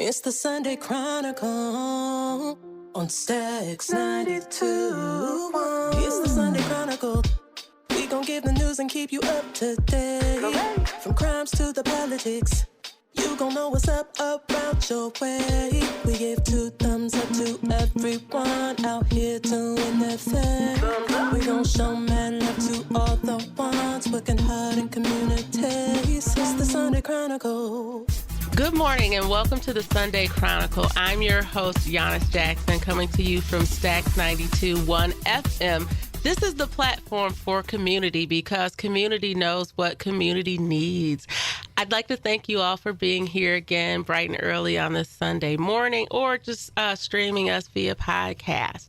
It's the Sunday Chronicle on Stacks 92.1. It's the Sunday Chronicle. We gon' give the news and keep you up to date. From crimes to the politics, you gon' know what's up around your way. We give 2 thumbs up to everyone out here doing their thing. We gon' show mad love to all the ones working hard in communities. It's the Sunday Chronicle. Good morning and welcome to the Sunday Chronicle. I'm your host, Yanice Jackson, coming to you from Stacks 92.1 FM. This is the platform for community because community knows what community needs. I'd like to thank you all for being here again bright and early on this Sunday morning or just streaming us via podcast.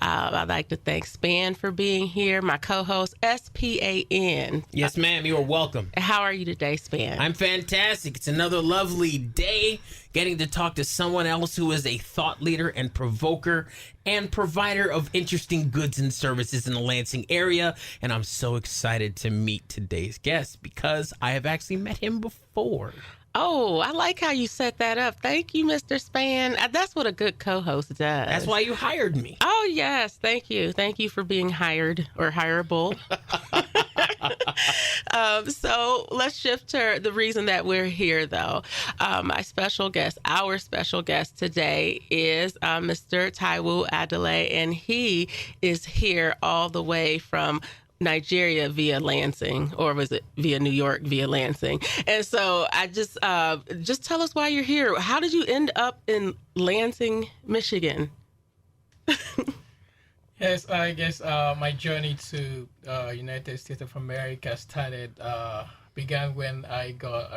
I'd like to thank Span for being here, my co-host, S-P-A-N. Yes, ma'am. You are welcome. How are you today, Span? I'm fantastic. It's another lovely day getting to talk to someone else who is a thought leader and provoker and provider of interesting goods and services in the Lansing area. And I'm so excited to meet today's guest because I have actually met him before. Oh, I like how you set that up. Thank you, Mr. Span. That's what a good co-host does. That's why you hired me. Oh, yes. Thank you. Thank you for being hired or hireable. So let's shift to the reason that we're here, though. Our special guest today is Mr. Taiwo Adeleye, and he is here all the way from Nigeria via Lansing, or was it via New York via Lansing? And so I just tell us why you're here. How did you end up in Lansing, Michigan? Yes, I guess my journey to United States of America began when I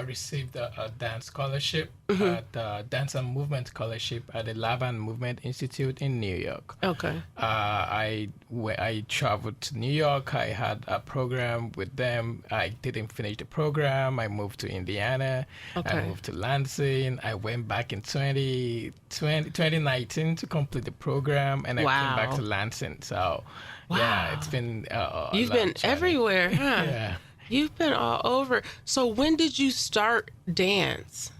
received a dance scholarship at Dance and Movement Scholarship at the Laban Movement Institute in New York. Okay. I traveled to New York. I had a program with them. I didn't finish the program. I moved to Indiana. Okay. I moved to Lansing. I went back in 2019 to complete the program, and I came back to Lansing. So, yeah, it's been You've been everywhere, huh? Yeah. You've been all over. So when did you start dance?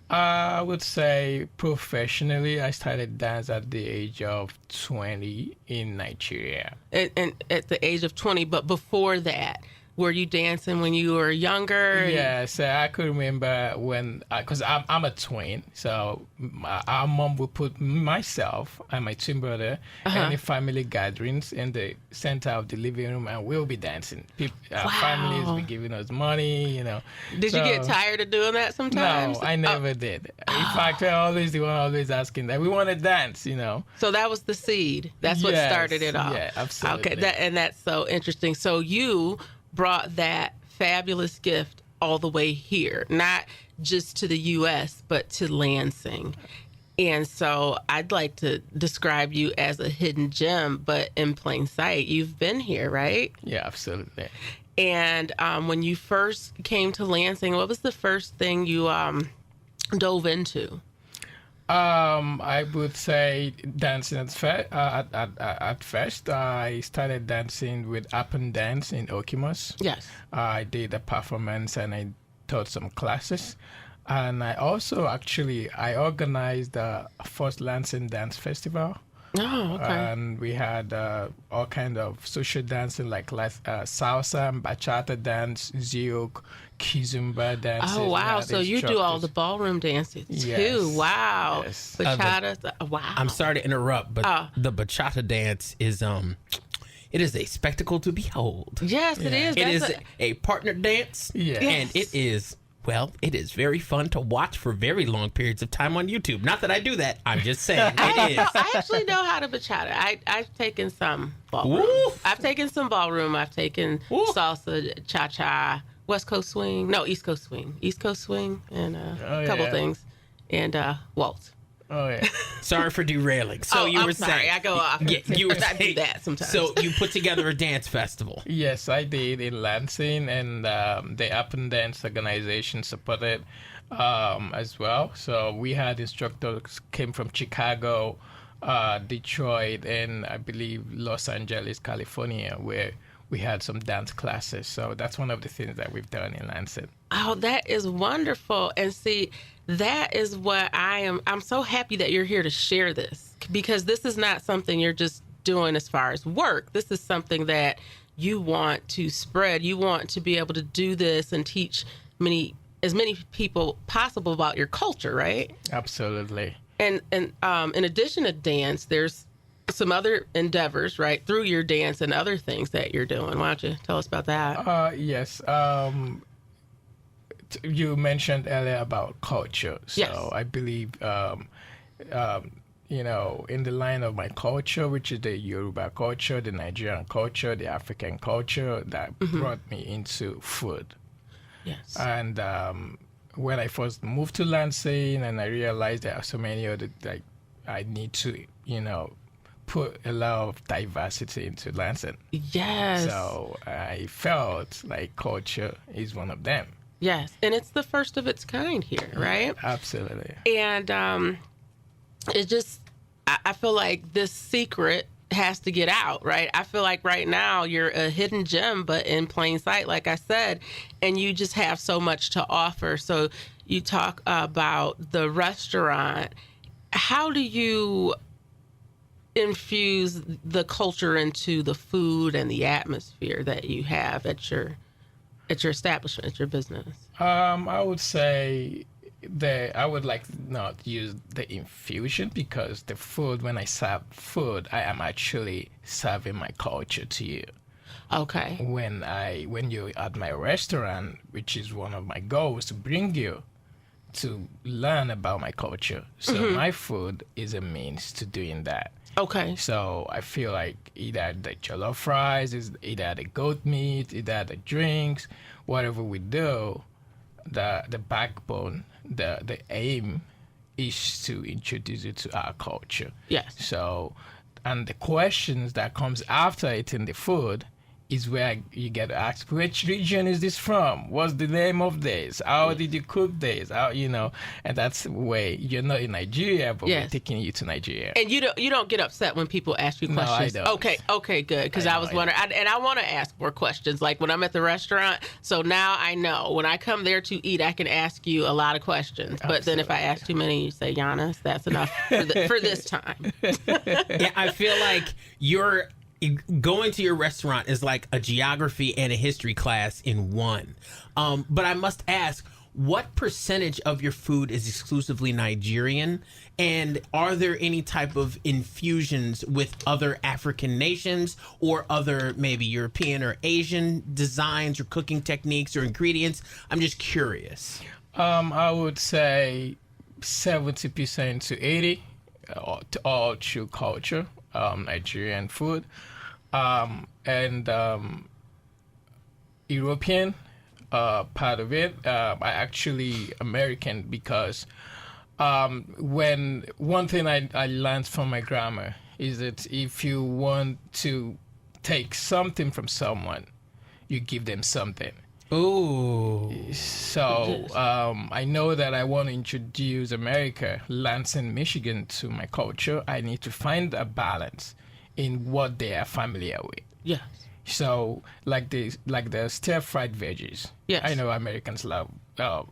I would say professionally, I started dance at the age of 20 in Nigeria. And at the age of 20, but before that, were you dancing when you were younger? Yeah, so I could remember when, because I'm a twin, so our mom would put myself and my twin brother in any family gatherings in the center of the living room, and we'll be dancing. Our families will be giving us money, you know. Did you get tired of doing that sometimes? No, I never did. In fact, I always the one always asking that we want to dance, you know. So that was the seed. That's what started it all. Yeah, absolutely. Okay, that's so interesting. So you brought that fabulous gift all the way here, not just to the U.S., but to Lansing. And so I'd like to describe you as a hidden gem, but in plain sight. You've been here, right? Yeah, absolutely. And when you first came to Lansing, what was the first thing you dove into? I would say dancing at first. I started dancing with Up and Dance in Okimos. Yes. I did a performance and I taught some classes. And I also I organized the first Lansing Dance Festival. Oh, okay. And we had all kind of social dancing like salsa and bachata dance, zouk, kizumba dances. Oh, wow. So you do all the ballroom dances too. Yes. Wow. Yes. Bachata. Wow. I'm sorry to interrupt, but the bachata dance is it is a spectacle to behold. Yes, it is. It is a partner dance. Yes. And it is. Well, it is very fun to watch for very long periods of time on YouTube. Not that I do that. I'm just saying it is. I actually know how to bachata. I've taken some ballroom. Oof. I've taken some ballroom. I've taken salsa, cha-cha, West Coast swing. No, East Coast swing. East Coast swing and a couple things. And waltz. Oh, yeah. Sorry for derailing. So you were sorry. saying. I go off. Yeah, you were I do saying that sometimes. So you put together a dance festival. Yes, I did in Lansing, and the Up and Dance organization supported as well. So we had instructors came from Chicago, Detroit, and I believe Los Angeles, California, where we had some dance classes. So that's one of the things that we've done in Lansing. Oh, that is wonderful. And see, that is what I'm so happy that you're here to share this, because this is not something you're just doing as far as work. This is something that you want to spread. You want to be able to do this and teach as many people possible about your culture, right? Absolutely. And in addition to dance, there's some other endeavors, right, through your dance and other things that you're doing. Why don't you tell us about that? Yes. You mentioned earlier about culture. So Yes. I believe, in the line of my culture, which is the Yoruba culture, the Nigerian culture, the African culture, that brought me into food. Yes. And when I first moved to Lansing, and I realized there are so many other, like, I need to, put a lot of diversity into Lansing. Yes. So I felt like culture is one of them. Yes. And it's the first of its kind here, right? Absolutely. And it just, I feel like this secret has to get out, right? I feel like right now you're a hidden gem, but in plain sight, like I said, and you just have so much to offer. So you talk about the restaurant. How do you infuse the culture into the food and the atmosphere that you have at your establishment, at your business? I would say that I would like not use the infusion, because the food, when I serve food, I am actually serving my culture to you. Okay. When you're at my restaurant, which is one of my goals, to bring you to learn about my culture. So my food is a means to doing that. Okay. So I feel like either the jollof rice, is either the goat meat, either the drinks, whatever we do, the backbone, the aim is to introduce you to our culture. Yes. So, and the questions that comes after eating the food is where you get asked, which region is this from? What's the name of this? How did you cook this? How, and that's where you're not in Nigeria, but we're taking you to Nigeria. And you don't get upset when people ask you questions. No, I don't. Okay, good. Because I was wondering, and I want to ask more questions. Like when I'm at the restaurant, so now I know when I come there to eat, I can ask you a lot of questions. But then if I ask too many, you say, Yanice, that's enough for this time. Yeah, I feel like going to your restaurant is like a geography and a history class in one. But I must ask, what percentage of your food is exclusively Nigerian? And are there any type of infusions with other African nations or other maybe European or Asian designs or cooking techniques or ingredients? I'm just curious. I would say 70% to 80% all true culture, Nigerian food. And European part of it. I actually American, because when one thing I learned from my grandma is that if you want to take something from someone, you give them something. Ooh. So I know that I want to introduce America, Lansing, Michigan, to my culture. I need to find a balance in what they are familiar with. Yes. So like the stir-fried veggies. Yes. I know Americans love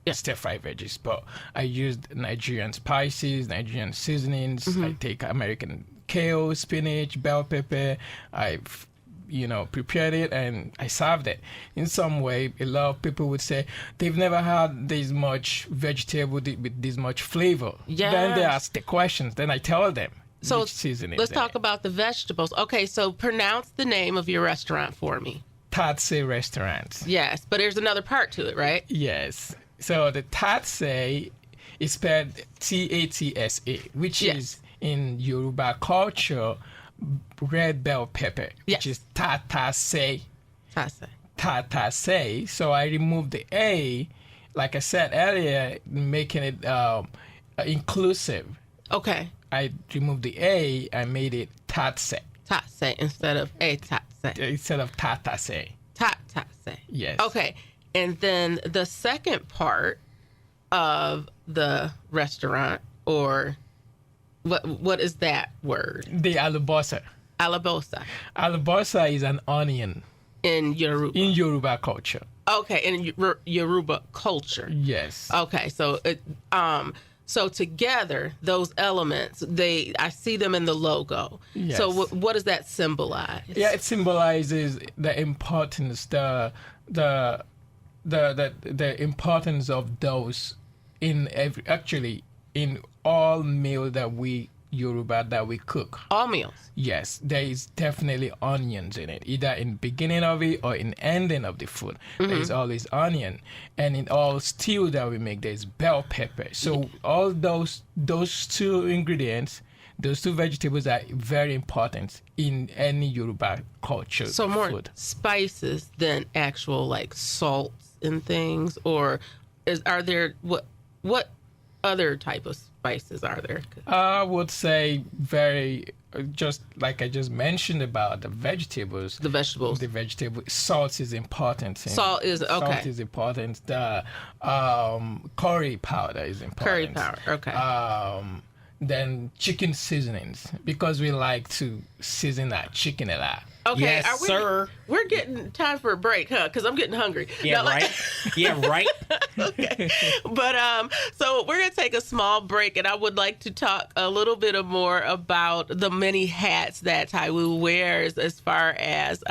stir-fried veggies, but I used Nigerian spices, Nigerian seasonings. I take American kale, spinach, bell pepper. I've prepared it and I served it. In some way, a lot of people would say they've never had this much vegetable with this much flavor. Yes. Then they ask the questions. Then I tell them. So let's talk about the vegetables. Okay, so pronounce the name of your restaurant for me. Tatse restaurant. Yes, but there's another part to it, right? Yes. So the Tatse is spelled Tatsa, which is in Yoruba culture red bell pepper, which is Tatse. Tatse. So I removed the A, like I said earlier, making it inclusive. Okay. I removed the A and made it Tatse. Tatse instead of Tatse. Instead of Tatase. Tatse. Yes. Okay. And then the second part of the restaurant, or what is that word? The alabosa. Alabosa. Alabosa is an onion. in Yoruba? In Yoruba culture. Okay, in Yoruba culture. Yes. Okay, so so together, those elements, I see them in the logo. Yes. So what does that symbolize? Yeah, it symbolizes the importance, the importance of those in all meal that we Yoruba that we cook. All meals. Yes, there is definitely onions in it, either in beginning of it or in ending of the food. There is always onion, and in all stew that we make, there is bell pepper. So all those two ingredients, those two vegetables are very important in any Yoruba culture. So more food. Spices than actual like salts and things, or are there what other type of spices are there? I would say just like I just mentioned about the vegetables. The vegetables. Salt is important. Salt is okay. Salt is important. The curry powder is important. Curry powder, okay. Then chicken seasonings, because we like to season our chicken a lot. Okay, yes, sir. We're getting time for a break, huh? Because I'm getting hungry. Yeah, right. Yeah, right. Okay, but so we're gonna take a small break, and I would like to talk a little bit more about the many hats that Taiwo wears as far as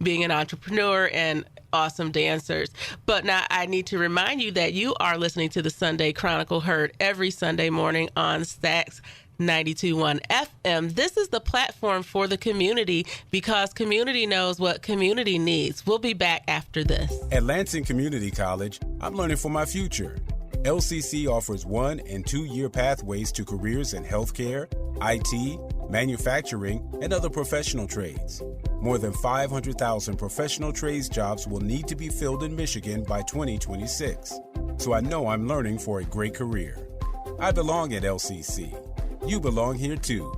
being an entrepreneur and awesome dancers. But now I need to remind you that you are listening to the Sunday Chronicle, heard every Sunday morning on Stacks 92.1 FM. This is the platform for the community, because community knows what community needs. We'll be back after this. At Lansing Community College, I'm learning for my future. LCC offers 1- and 2-year pathways to careers in healthcare, IT, manufacturing, and other professional trades. More than 500,000 professional trades jobs will need to be filled in Michigan by 2026. So I know I'm learning for a great career. I belong at LCC. You belong here too.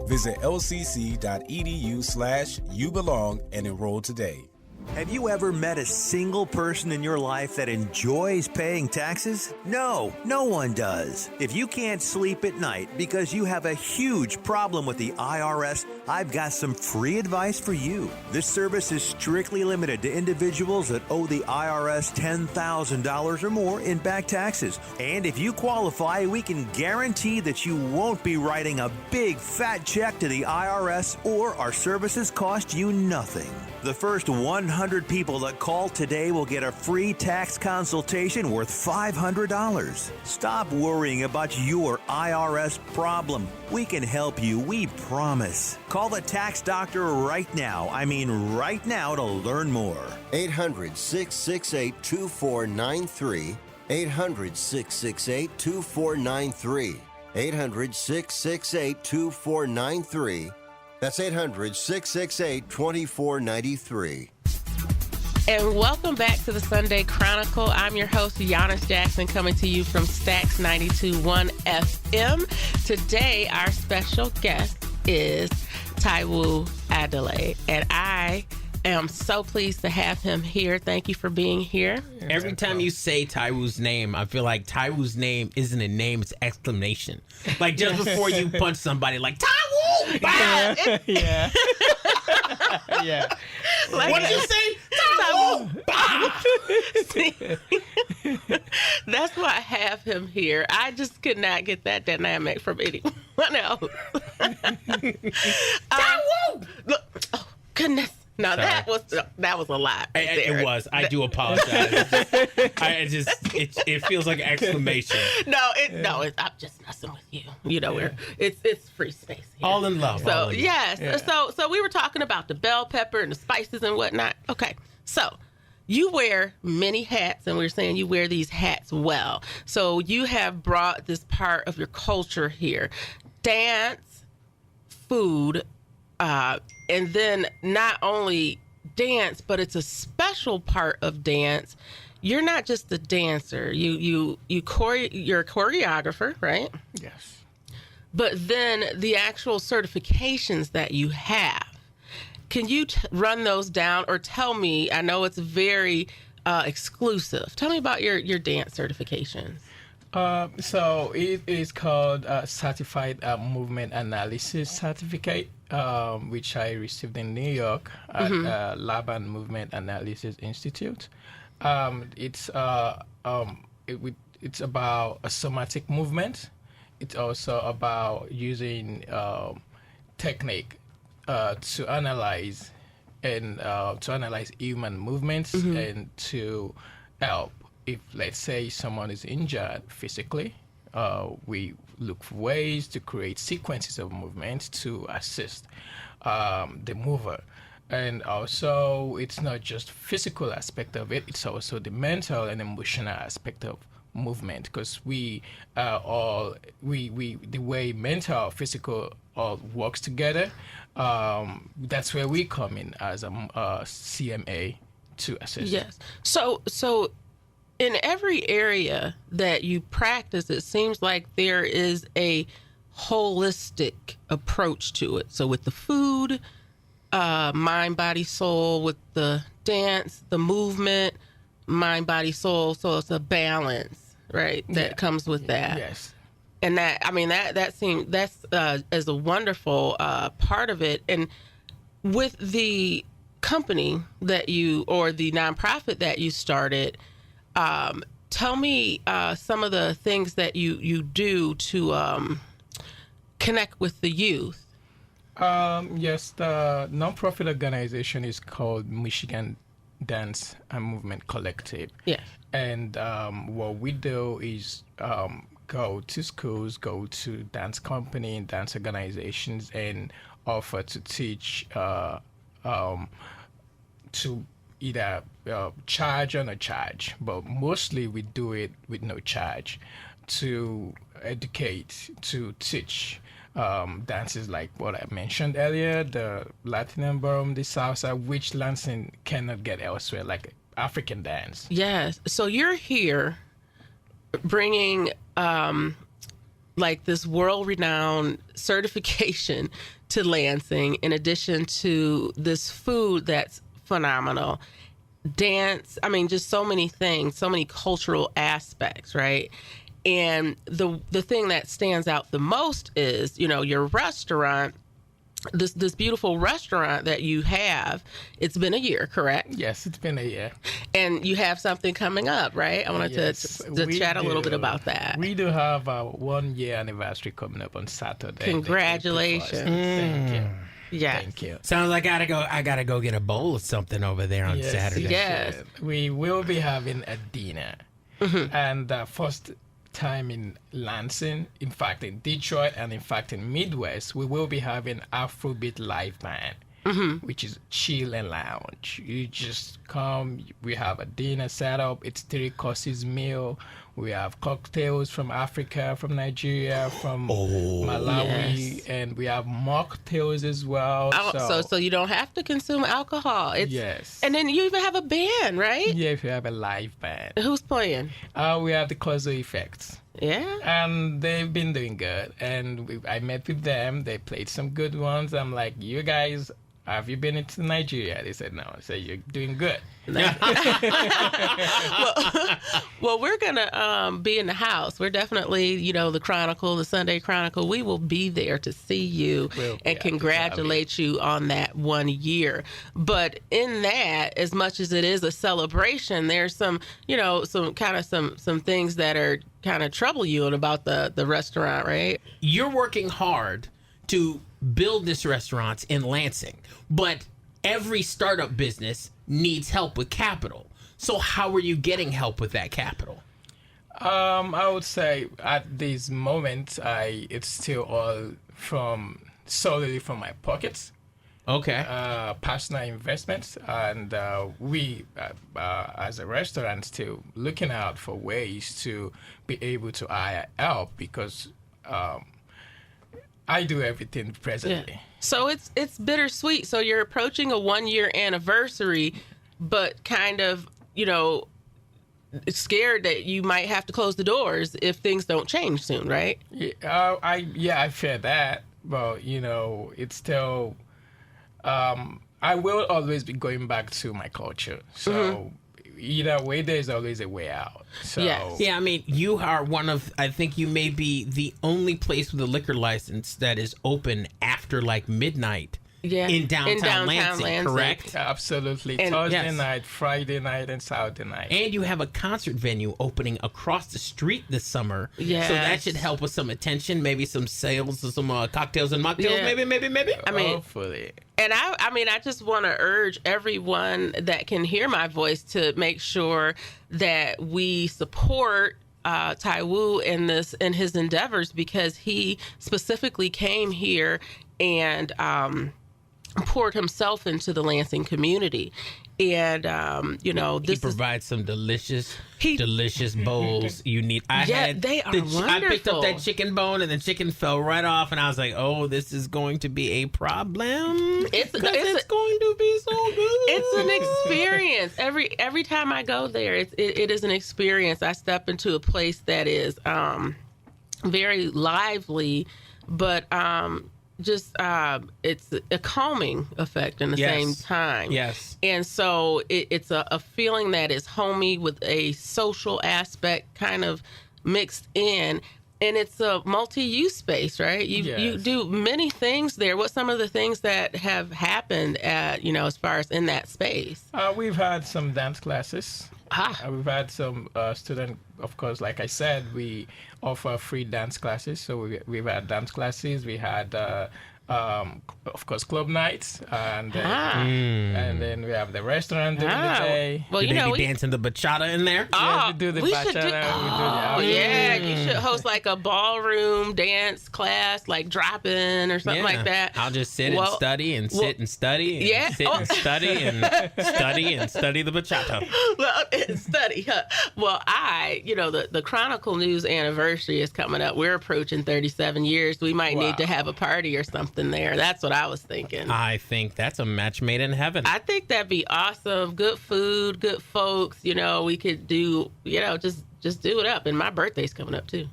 Visit lcc.edu/youbelong and enroll today. Have you ever met a single person in your life that enjoys paying taxes? No one does. If you can't sleep at night because you have a huge problem with the IRS, I've got some free advice for you. This service is strictly limited to individuals that owe the IRS $10,000 or more in back taxes. And if you qualify, we can guarantee that you won't be writing a big fat check to the IRS, or our services cost you nothing. The first 100 people that call today will get a free tax consultation worth $500. Stop worrying about your IRS problem. We can help you, we promise. Call the tax doctor right now. I mean right now, to learn more. 800-668-2493. 800-668-2493. 800-668-2493. That's 800-668-2493. And welcome back to the Sunday Chronicle. I'm your host, Yanice Jackson, coming to you from Stacks 92.1 FM. Today, our special guest is Taiwo Adeleye, and I am so pleased to have him here. Thank you for being here. Every time you say Taiwo's name, I feel like Taiwo's name isn't a name, it's exclamation. Like just before you punch somebody, like, Taiwo! Bam! Yeah. Yeah. Like, what did you say? Taiwo! Bam! That's why I have him here. I just could not get that dynamic from anyone else. Taiwo! Look, oh, goodness. No, Sorry. that was a lot. It was. I do apologize. It feels like an exclamation. I'm just messing with you. You know, it's free space here. All in love. So yes. Yeah. So we were talking about the bell pepper and the spices and whatnot. Okay. So you wear many hats, and we were saying you wear these hats well. So you have brought this part of your culture here: dance, food. And then not only dance, but it's a special part of dance. You're not just a dancer. You're a choreographer, right? Yes. But then the actual certifications that you have, can you run those down, or tell me? I know it's very exclusive. Tell me about your dance certifications. So it is called Certified Movement Analysis Certificate, which I received in New York at Laban Movement Analysis Institute. It's about a somatic movement. It's also about using technique to analyze human movements and to help. If, let's say, someone is injured physically, we look for ways to create sequences of movements to assist the mover. And also, it's not just physical aspect of it, it's also the mental and emotional aspect of movement, because the way mental, physical all works together, that's where we come in as a CMA to assist. Yes. So in every area that you practice, it seems like there is a holistic approach to it. So with the food, mind, body, soul, with the dance, the movement, mind, body, soul. So it's a balance, right? That comes with that. Yes. And that's as a wonderful part of it. And with the company that or the nonprofit that you started, tell me some of the things that you do to connect with the youth. Yes, the nonprofit organization is called Michigan Dance and Movement Collective. Yes. And what we do is go to schools, go to dance company and dance organizations, and offer to teach to either charge or no charge, but mostly we do it with no charge, to educate, to teach dances like what I mentioned earlier, the Latin ballroom, the salsa, which Lansing cannot get elsewhere, like African dance. Yes. So you're here bringing like this world-renowned certification to Lansing, in addition to this food that's phenomenal, dance, just so many things, so many cultural aspects, right? And the thing that stands out the most is, your restaurant, this beautiful restaurant that you have. It's been a year, correct? Yes, it's been a year. And you have something coming up, right? I wanted to chat a little bit about that. We do have a 1 year anniversary coming up on Saturday. Congratulations. Thank you. Yes. Thank you. Sounds like I gotta go get a bowl of something over there on Saturday. Yes. We will be having a dinner. And first time in Lansing, in fact in Detroit, and in fact in Midwest, we will be having Afrobeat live band, which is chill and lounge. You just come, we have a dinner set up, it's 3 courses meal. We have cocktails from Africa, from Nigeria, from Malawi, and we have mocktails as well. So you don't have to consume alcohol. Yes. And then you even have a band, right? Yeah, we have a live band. Who's playing? We have the Closer Effects. Yeah. And they've been doing good. And I met with them. They played some good ones. I'm like, you guys, have you been into Nigeria? They said, no. I said, you're doing good. Well, we're going to be in the house. We're definitely, the Chronicle, the Sunday Chronicle, we will be there to see you and congratulate you on that 1 year. But in that, as much as it is a celebration, there's some some things that are kind of trouble you about the restaurant, right? You're working hard to build this restaurant in Lansing, but every startup business needs help with capital. So how are you getting help with that capital? I would say at this moment, it's still all solely from my pockets. Okay. Personal investments, and we, as a restaurant, still looking out for ways to be able to hire help, because I do everything presently. Yeah. So it's bittersweet. So you're approaching a 1 year anniversary, but kind of, scared that you might have to close the doors if things don't change soon, right? Yeah, I fear that, but it's still. I will always be going back to my culture. So either way, there's always a way out. So Yes. Yeah, I mean, you are one of, I think you may be the only place with a liquor license that is open after like midnight. Yeah. In downtown Lansing, correct? absolutely. And- Thursday Yes. night, Friday night, and Saturday night. And you have a concert venue opening across the street this summer. Yes. So that should help with some attention, maybe some sales of some cocktails and mocktails, Yeah. maybe. I mean, Hopefully. and I just want to urge everyone that can hear my voice to make sure that we support Taiwo in his endeavors, because he specifically came here and poured himself into the Lansing community. And He this is provides some delicious bowls you need. They are I picked up wonderful. that chicken bone and the chicken fell right off, and I was like, "Oh, this is going to be a problem." It's going to be so good. It's an experience. Every time I go there, it is an experience. I step into a place that is very lively, but it's a calming effect in the Yes. same time. Yes. And so it's a feeling that is homey with a social aspect kind of mixed in. And it's a multi-use space, right? You Yes. do many things there. What's some of the things that have happened as far as in that space? We've had some dance classes. We've had some student, of course, like I said, we offer free dance classes. So we've had dance classes. We had, of course, club nights. And then we have the restaurant during the day. Well, Did they be dancing the bachata in there? Yes, we do the we bachata. should do- We do the yeah, you should host like a ballroom dance class, like drop-in or something like that. I'll just sit and study and sit and study and Yeah. sit and study and study the bachata. Well, study. Huh? Well, the Chronicle News anniversary is coming up. We're approaching 37 years. We might need to have a party or something there. That's what I was thinking. I think that's a match made in heaven. I think that'd be awesome. Good food, good folks. We could do, just do it up. And my birthday's coming up too.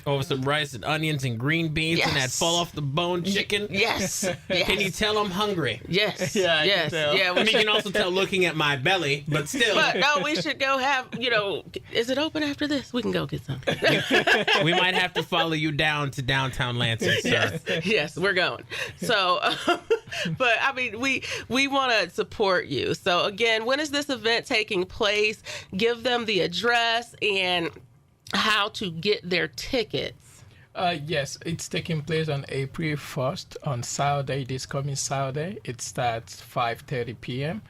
Over some rice and onions and green beans and that Yes. fall off the bone chicken. Yes. Can you tell I'm hungry? Yes. Yeah, I can yes. tell. Yeah. I mean, you can also tell looking at my belly, but still. But no, we should go have, is it open after this? We can go get something. We might have to follow you down to downtown Lansing, sir. Yes, we're going. So, but I mean, we want to support you. So again, when is this event taking place? Give them the address and how to get their tickets. Yes, it's taking place on April 1st on Saturday. This coming Saturday. It starts 5:30 p.m.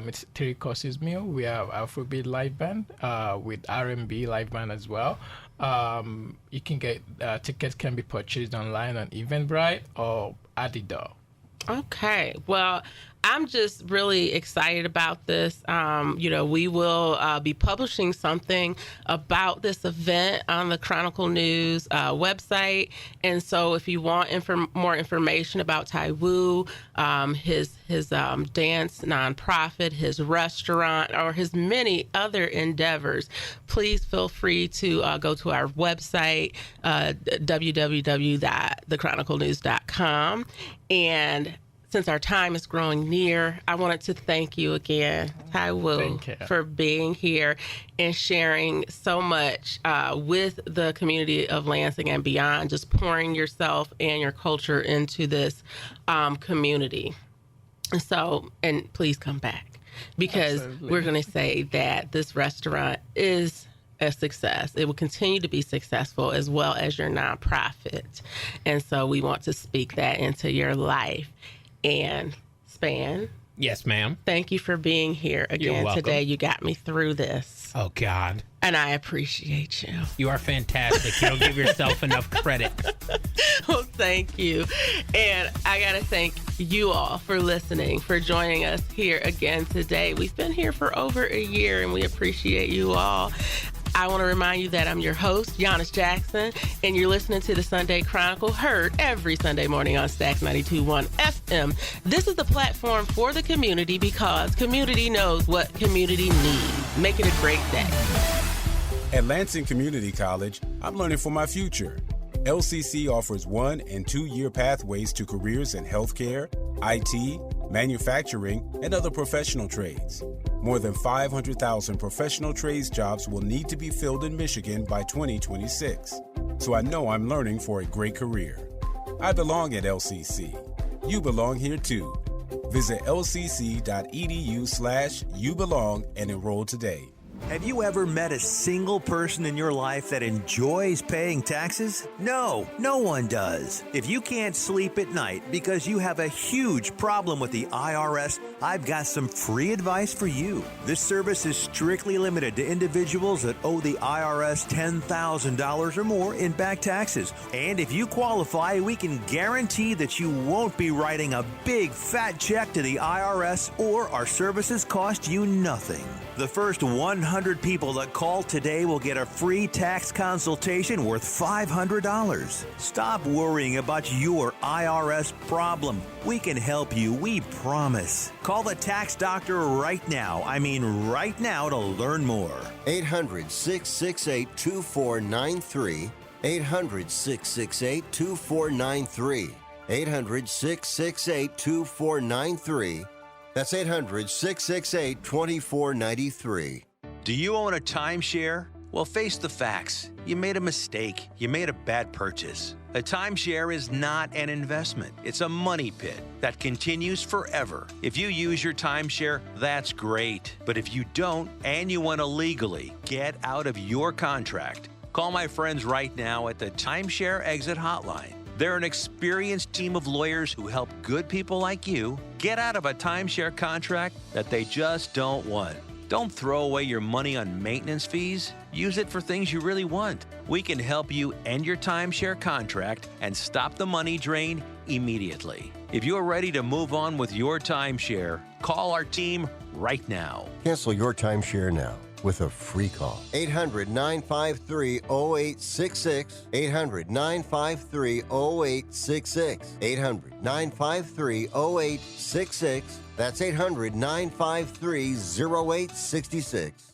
It's 3 courses meal. We have Afrobeat live band with R&B live band as well. You can get tickets can be purchased online on Eventbrite or at the door. Okay. Well, I'm just really excited about this. We will be publishing something about this event on the Chronicle News website. And so if you want more information about Taiwo, his dance nonprofit, his restaurant, or his many other endeavors, please feel free to go to our website, www.thechroniclenews.com. And since our time is growing near, I wanted to thank you again, Taiwo, for being here and sharing so much with the community of Lansing and beyond, just pouring yourself and your culture into this community. And please come back, because we're going to say that this restaurant is a success. It will continue to be successful, as well as your nonprofit. And so we want to speak that into your life. And Span. Yes, ma'am. Thank you for being here again today. You got me through this. Oh, God. And I appreciate you. You are fantastic. You don't give yourself enough credit. Well, thank you. And I got to thank you all for listening, for joining us here again today. We've been here for over a year, and we appreciate you all. I want to remind you that I'm your host, Yanice Jackson, and you're listening to the Sunday Chronicle, heard every Sunday morning on Stax 92.1 FM. This is the platform for the community, because community knows what community needs. Make it a great day. At Lansing Community College, I'm learning for my future. LCC offers 1- and 2-year pathways to careers in healthcare, IT, manufacturing, and other professional trades. More than 500,000 professional trades jobs will need to be filled in Michigan by 2026. So I know I'm learning for a great career. I belong at LCC. You belong here too. Visit lcc.edu/youbelong and enroll today. Have you ever met a single person in your life that enjoys paying taxes? No, no one does. If you can't sleep at night because you have a huge problem with the IRS, I've got some free advice for you. This service is strictly limited to individuals that owe the IRS $10,000 or more in back taxes. And if you qualify, we can guarantee that you won't be writing a big fat check to the IRS, or our services cost you nothing. The first 100 people that call today will get a free tax consultation worth $500. Stop worrying about your IRS problem. We can help you, we promise. Call the tax doctor right now. I mean right now, to learn more. 800-668-2493. 800-668-2493. 800-668-2493. That's 800-668-2493. Do you own a timeshare? Well, face the facts. You made a mistake. You made a bad purchase. A timeshare is not an investment. It's a money pit that continues forever. If you use your timeshare, that's great. But if you don't, and you want to legally get out of your contract, call my friends right now at the Timeshare Exit Hotline. They're an experienced team of lawyers who help good people like you get out of a timeshare contract that they just don't want. Don't throw away your money on maintenance fees. Use it for things you really want. We can help you end your timeshare contract and stop the money drain immediately. If you're ready to move on with your timeshare, call our team right now. Cancel your timeshare now with a free call. 800-953-0866. 800-953-0866. 800-953-0866. That's 800-953-0866.